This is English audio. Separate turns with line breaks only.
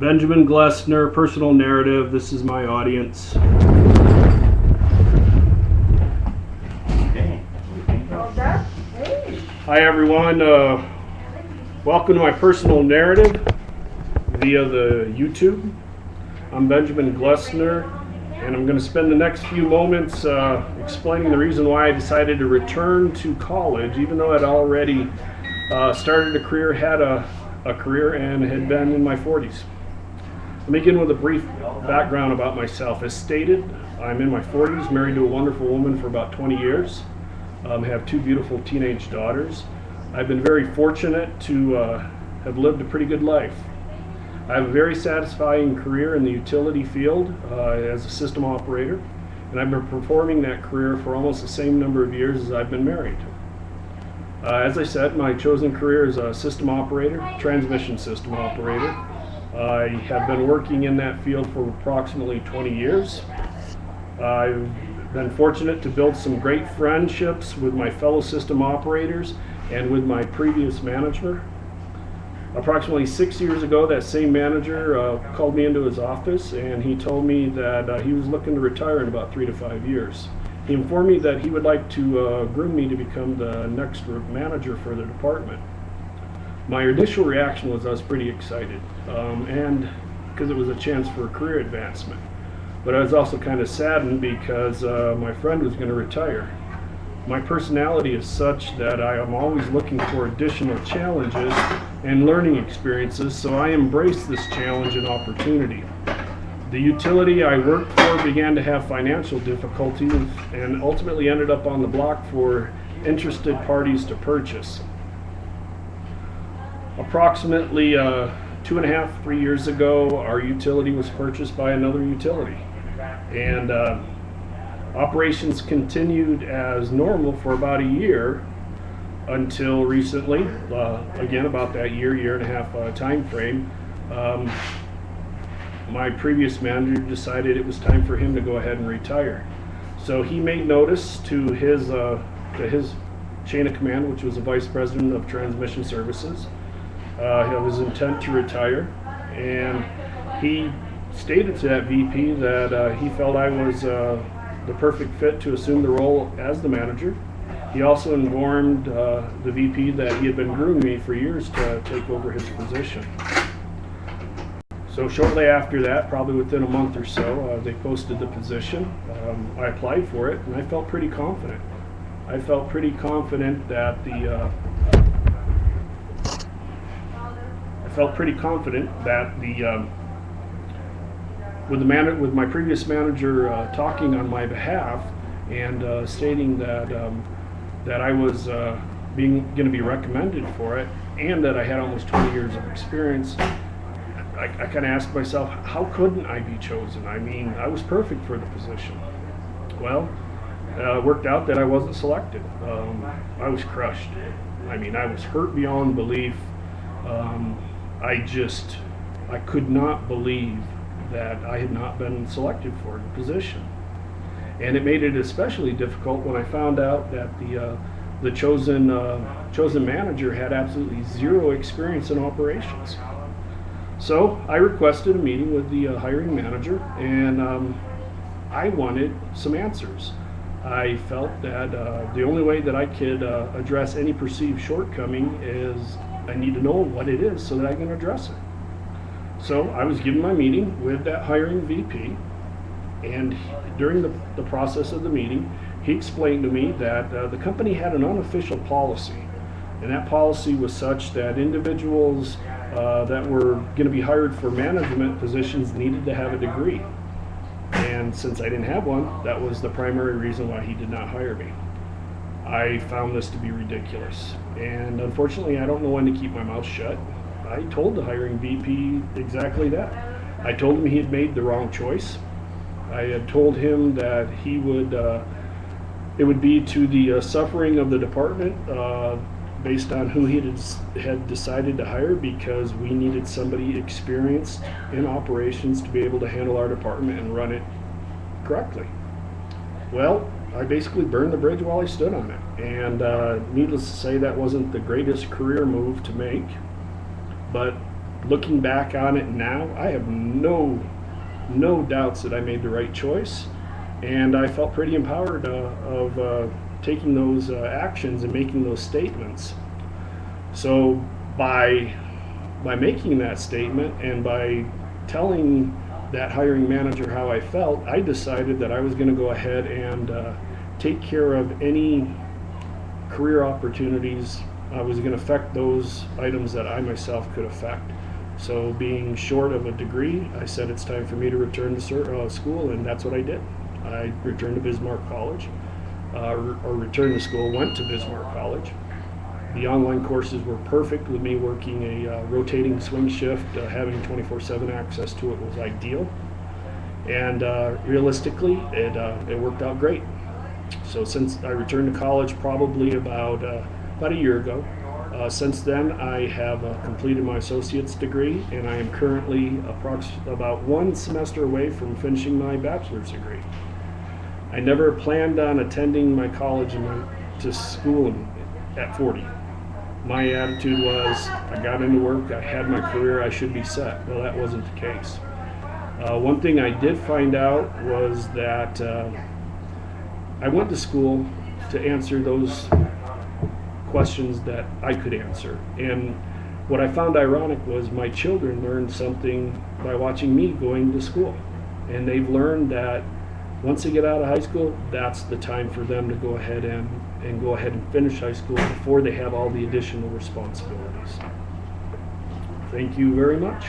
Benjamin Glessner, personal narrative. This is my audience. Hi everyone, welcome to my personal narrative via the YouTube. I'm Benjamin Glessner, and I'm going to spend the next few moments explaining the reason why I decided to return to college, even though I'd already started a career, had a career, and had been in my 40s. I'll begin with a brief background about myself. As stated, I'm in my 40s, married to a wonderful woman for about 20 years. Have two beautiful teenage daughters. I've been very fortunate to have lived a pretty good life. I have a very satisfying career in the utility field as a system operator, and I've been performing that career for almost the same number of years as I've been married. As I said, my chosen career is a system operator, transmission system operator. I have been working in that field for approximately 20 years. I've been fortunate to build some great friendships with my fellow system operators and with my previous manager. Approximately 6 years ago, that same manager called me into his office, and he told me that he was looking to retire in about 3 to 5 years. He informed me that he would like to groom me to become the next manager for the department. My initial reaction was I was pretty excited, and because it was a chance for a career advancement. But I was also kind of saddened because my friend was going to retire. My personality is such that I am always looking for additional challenges and learning experiences, so I embraced this challenge and opportunity. The utility I worked for began to have financial difficulties and ultimately ended up on the block for interested parties to purchase. Approximately 2.5, 3 years ago, our utility was purchased by another utility, and operations continued as normal for about a year until recently, again about that year and a half time frame. My previous manager decided it was time for him to go ahead and retire. So he made notice to his chain of command, which was the vice president of transmission services, of his intent to retire, and he stated to that VP that he felt I was the perfect fit to assume the role as the manager. He also informed the VP that he had been grooming me for years to take over his position. So shortly after that, probably within a month or so, they posted the position. I applied for it, and I felt pretty confident. I felt pretty confident that with my previous manager talking on my behalf and stating that I was going to be recommended for it, and that I had almost 20 years of experience, I kind of asked myself, how couldn't I be chosen? I mean, I was perfect for the position. Well, it worked out that I wasn't selected. I was crushed. I mean, I was hurt beyond belief. I could not believe that I had not been selected for the position. And it made it especially difficult when I found out that the chosen manager had absolutely zero experience in operations. So I requested a meeting with the hiring manager, and I wanted some answers. I felt that the only way that I could address any perceived shortcoming is I need to know what it is so that I can address it. So I was given my meeting with that hiring VP, and during the process of the meeting, he explained to me that the company had an unofficial policy, and that policy was such that individuals that were going to be hired for management positions needed to have a degree. And since I didn't have one, that was the primary reason why he did not hire me. I found this to be ridiculous, and unfortunately I don't know when to keep my mouth shut. I told the hiring VP exactly that. I told him he had made the wrong choice. I had told him that it would be to the suffering of the department based on who he had decided to hire, because we needed somebody experienced in operations to be able to handle our department and run it correctly. Well, I basically burned the bridge while I stood on it, and needless to say, that wasn't the greatest career move to make, but Looking back on it now, I have no doubts that I made the right choice, and I felt pretty empowered of taking those actions and making those statements. So by making that statement and by telling that hiring manager how I felt, I decided that I was going to go ahead and take care of any career opportunities. I was going to affect those items that I myself could affect. So being short of a degree, I said it's time for me to return to school, and that's what I did. I returned to Bismarck College, or returned to school, went to Bismarck College. The online courses were perfect with me working a rotating swing shift. Having 24/7 access to it was ideal. And realistically, it worked out great. So since I returned to college probably about a year ago, since then I have completed my associate's degree, and I am currently about one semester away from finishing my bachelor's degree. I never planned on attending my college to school at 40. My attitude was, I got into work, I had my career, I should be set. Well, that wasn't the case. One thing I did find out was that I went to school to answer those questions that I could answer. And what I found ironic was my children learned something by watching me going to school. And they've learned that once they get out of high school, that's the time for them to go ahead and finish high school before they have all the additional responsibilities. Thank you very much.